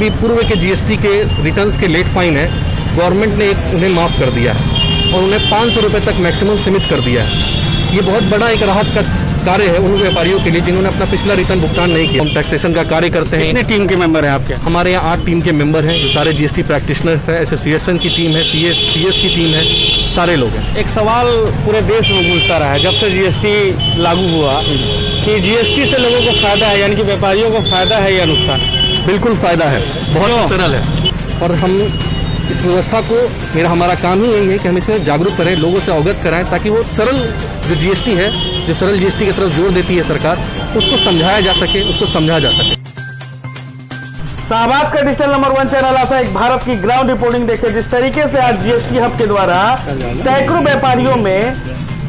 भी पूर्व के जीएसटी के रिटर्न्स के लेट फाइन है, गवर्नमेंट ने उन्हें माफ़ कर दिया है और उन्हें 500 रुपये तक मैक्सिमम सीमित कर दिया है। ये बहुत बड़ा एक राहत का कार्य है उन व्यापारियों के लिए जिन्होंने अपना पिछला रिटर्न भुगतान नहीं किया। हम टैक्सेशन का कार्य करते हैं। कितने टीम के मेंबर हैं आपके? हमारे यहाँ 8 टीम के मेंबर हैं जो सारे जीएसटी प्रैक्टिशनर्स हैं, एसोसिएशन की टीम है, सीएस की टीम है, सारे लोग हैं। एक सवाल पूरे देश में गूंजता रहा है जब से जीएसटी लागू हुआ कि जीएसटी से लोगों को फायदा है, यानी कि व्यापारियों को फायदा है या नुकसान? बिल्कुल फायदा है, बहुत सरल है। और हम इस व्यवस्था को, हमारा काम ही यही है कि हम इसे जागरूक करें, लोगों से अवगत कराएं, ताकि वो सरल जो जीएसटी है, जो सरल जीएसटी की तरफ जोर देती है सरकार, उसको समझाया जा सके, उसको समझा जा सके। शाहबाद का डिजिटल नंबर 1 चैनल आशा एक भारत की ग्राउंड रिपोर्टिंग देखे जिस तरीके से आज जीएसटी हब के द्वारा सैकड़ों व्यापारियों में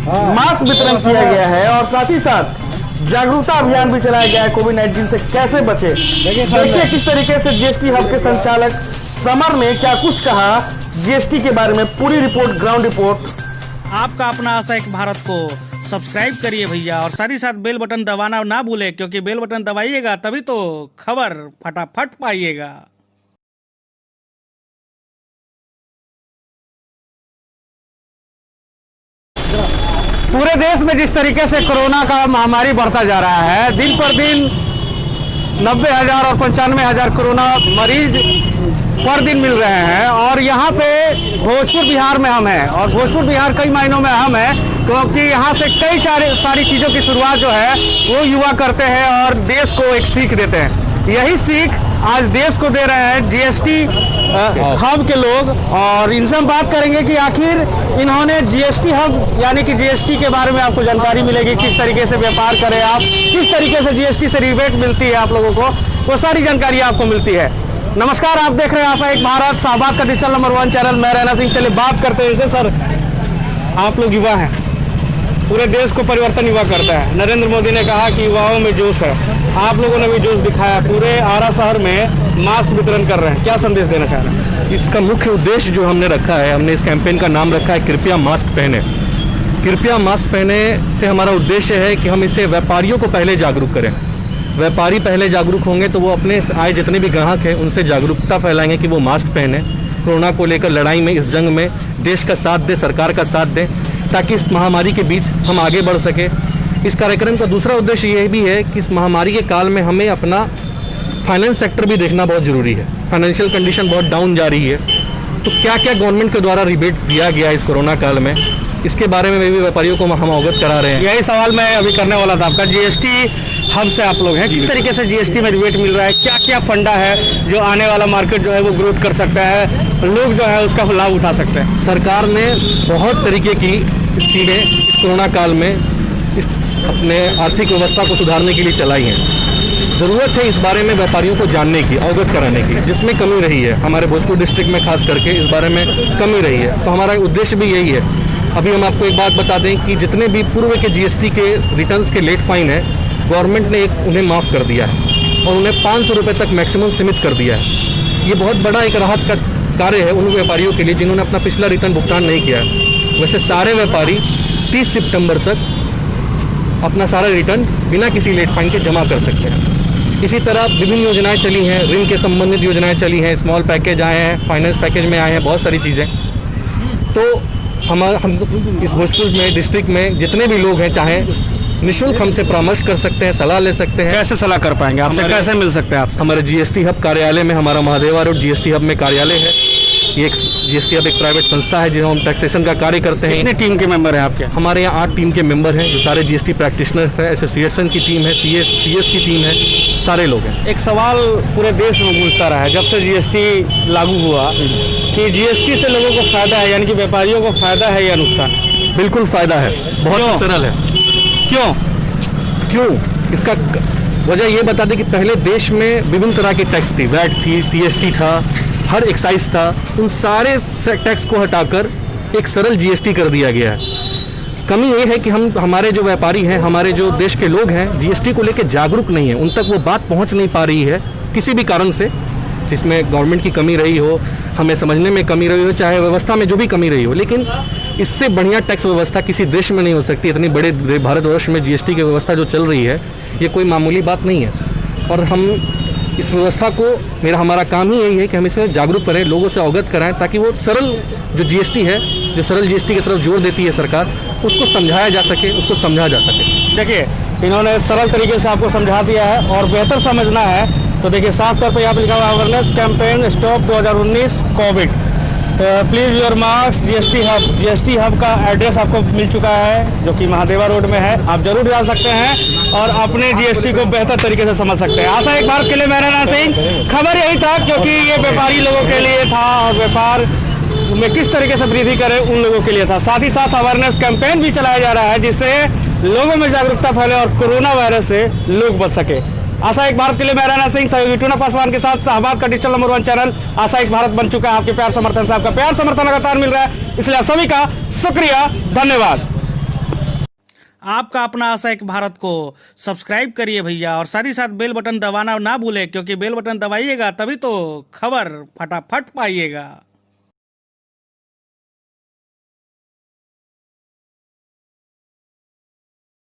मास्क वितरण किया गया है और साथ ही साथ जागरूकता अभियान भी चलाया गया है कोविड-19 से कैसे बचे। देखिए किस तरीके से जीएसटी हब के संचालक समर ने क्या कुछ कहा जीएसटी के बारे में। पूरी रिपोर्ट, ग्राउंड रिपोर्ट। आपका अपना आशा एक भारत को सब्सक्राइब करिए भैया और साथ ही साथ बेल बटन दबाना ना भूले, क्योंकि बेल बटन दबाइएगा तभी तो खबर फटाफट पाइएगा। पूरे देश में जिस तरीके से कोरोना का महामारी बढ़ता जा रहा है, दिन पर दिन 90,000 और 95,000 कोरोना मरीज पर दिन मिल रहे हैं और यहाँ पे भोजपुर बिहार में हम हैं और भोजपुर बिहार कई मायनों में अहम है क्योंकि यहाँ से कई सारी चीज़ों की शुरुआत जो है वो युवा करते हैं और देश को एक सीख देते हैं। यही सीख आज देश को दे रहे हैं जीएसटी हब के लोग और इनसे हम बात करेंगे कि आखिर इन्होंने जीएसटी हब यानी कि जीएसटी के बारे में आपको जानकारी मिलेगी, किस तरीके से व्यापार करें आप, किस तरीके से जीएसटी से रिबेट मिलती है आप लोगों को, वो सारी जानकारी आपको मिलती है। नमस्कार, आप देख रहे हैं आशा एक भारत, शाहबाद का डिजिटल नंबर 1 चैनल। मैं रैना सिंह। चलिए बात करते हैं इनसे। सर, आप लोग युवा हैं, पूरे देश को परिवर्तन युवा करता है। नरेंद्र मोदी ने कहा कि युवाओं में जोश है, आप लोगों ने भी जोश दिखाया, पूरे आरा शहर में मास्क वितरण कर रहे हैं, क्या संदेश देना चाह रहे हैं? इसका मुख्य उद्देश्य जो हमने रखा है, हमने इस कैंपेन का नाम रखा है कृपया मास्क पहने। कृपया मास्क पहने से हमारा उद्देश्य है कि हम इससे व्यापारियों को पहले जागरूक करें। व्यापारी पहले जागरूक होंगे तो वो अपने आए जितने भी ग्राहक हैं उनसे जागरूकता फैलाएंगे कि वो मास्क पहने। कोरोना को लेकर लड़ाई में, इस जंग में देश का साथ दें, सरकार का साथ दें, ताकि इस महामारी के बीच हम आगे बढ़ सके। इस कार्यक्रम का दूसरा उद्देश्य यह भी है कि इस महामारी के काल में हमें अपना फाइनेंस सेक्टर भी देखना बहुत ज़रूरी है। फाइनेंशियल कंडीशन बहुत डाउन जा रही है, तो क्या क्या गवर्नमेंट के द्वारा रिबेट दिया गया इस कोरोना काल में, इसके बारे में भी व्यापारियों को हम अवगत करा रहे हैं। यही सवाल मैं अभी करने वाला था आपका। जीएसटी हब से आप लोग हैं, किस तरीके से जीएसटी में रिबेट मिल रहा है, क्या क्या फंडा है जो आने वाला मार्केट जो है वो ग्रोथ कर सकता है, लोग जो है उसका लाभ उठा सकते हैं? सरकार ने बहुत तरीके की स्कीमें इस कोरोना काल में अपने आर्थिक व्यवस्था को सुधारने के लिए चलाई हैं। ज़रूरत है इस बारे में व्यापारियों को जानने की, अवगत कराने की, जिसमें कमी रही है। हमारे भोजपुर डिस्ट्रिक्ट में खास करके इस बारे में कमी रही है, तो हमारा उद्देश्य भी यही है। अभी हम आपको एक बात बता दें कि जितने भी पूर्व के जीएसटी के रिटर्न्स के लेट फाइन है, गवर्नमेंट ने उन्हें माफ़ कर दिया है और उन्हें 500 रुपये तक मैक्सिमम सीमित कर दिया है। ये बहुत बड़ा एक राहत का कार्य है उन व्यापारियों के लिए जिन्होंने अपना पिछला रिटर्न भुगतान नहीं किया है। वैसे सारे व्यापारी 30 सितंबर तक अपना सारा रिटर्न बिना किसी लेट फाइन के जमा कर सकते हैं। इसी तरह विभिन्न योजनाएं चली हैं, ऋण के संबंधित योजनाएं चली हैं, स्मॉल पैकेज आए हैं, फाइनेंस पैकेज में आए हैं, बहुत सारी चीज़ें। तो हम इस भोजपुर में डिस्ट्रिक्ट में जितने भी लोग हैं, चाहे निःशुल्क हमसे परामर्श कर सकते हैं, सलाह ले सकते हैं। कैसे सलाह कर पाएंगे आपसे, कैसे मिल सकते हैं आप? हमारे जीएसटी हब कार्यालय में, हमारा महादेवा रोड जीएसटी हब में कार्यालय है। ये एक जीएसटी हब एक प्राइवेट संस्था है जिन्होंने हम टैक्सेशन का कार्य करते हैं। कितने टीम के मेंबर हैं आपके? हमारे यहाँ 8 टीम के मेंबर हैं जो सारे जीएसटी प्रैक्टिशनर्स हैं, एसोसिएशन की टीम है, सीएस की टीम है, सारे लोग हैं। एक सवाल पूरे देश में गूंजता रहा है जब से जीएसटी लागू हुआ कि जीएसटी से लोगों को फायदा है, यानी कि व्यापारियों को फायदा है या नुकसान? बिल्कुल फायदा है, बहुत सरल है। क्यों? इसका वजह ये बता दें कि पहले देश में विभिन्न तरह की टैक्स थी, वैट थी, सीएसटी था, हर एक्साइज था। उन सारे टैक्स को हटाकर एक सरल जीएसटी कर दिया गया है। कमी ये है कि हमारे जो व्यापारी हैं, हमारे जो देश के लोग हैं, जीएसटी को लेकर जागरूक नहीं है, उन तक वो बात पहुंच नहीं पा रही है किसी भी कारण से, जिसमें गवर्नमेंट की कमी रही हो, हमें समझने में कमी रही हो, चाहे व्यवस्था में जो भी कमी रही हो। लेकिन इससे बढ़िया टैक्स व्यवस्था किसी देश में नहीं हो सकती। इतनी बड़े भारतवर्ष में जीएसटी की व्यवस्था जो चल रही है, ये कोई मामूली बात नहीं है। और हम इस व्यवस्था को हमारा काम ही यही है कि हम इसमें जागरूक करें, लोगों से अवगत कराएं, ताकि वो सरल जो जीएसटी है, जो सरल जीएसटी की तरफ जोर देती है सरकार, उसको समझाया जा सके, उसको समझा जा सके। देखिए, इन्होंने सरल तरीके से आपको समझा दिया है और बेहतर समझना है तो देखिए साफ तौर पर यहाँ पे लिखा हुआ awareness campaign stop 2019 Covid, please your mask. GST hub का एड्रेस आपको मिल चुका है जो कि महादेवा रोड में है। आप जरूर जा सकते हैं और अपने जीएसटी को बेहतर तरीके से समझ सकते हैं। आशा एक भारत के लिए मैं राणा सिंह। खबर यही था क्योंकि ये व्यापारी लोगों के लिए था और व्यापार में किस तरीके से वृद्धि करें उन लोगों के लिए था। साथ ही साथ अवेयरनेस कैंपेन भी चलाया जा रहा है जिससे लोगों में जागरूकता फैले और कोरोना वायरस से लोग बच सके। आशा एक भारत के लिए मैं राणा सिंह सहयोगी टूना पासवान के साथ शाहबाद का डिजिटल नंबर 1 चैनल आशा एक भारत बन चुका है। आपके प्यार समर्थन से आपका प्यार समर्थन लगातार मिल रहा है, इसलिए आप सभी का शुक्रिया, धन्यवाद। आपका अपना आशा एक भारत को सब्सक्राइब करिए भैया, और साथ ही साथ बेल बटन दबाना ना भूले, क्योंकि बेल बटन दबाइएगा तभी तो खबर फटाफट पाइएगा।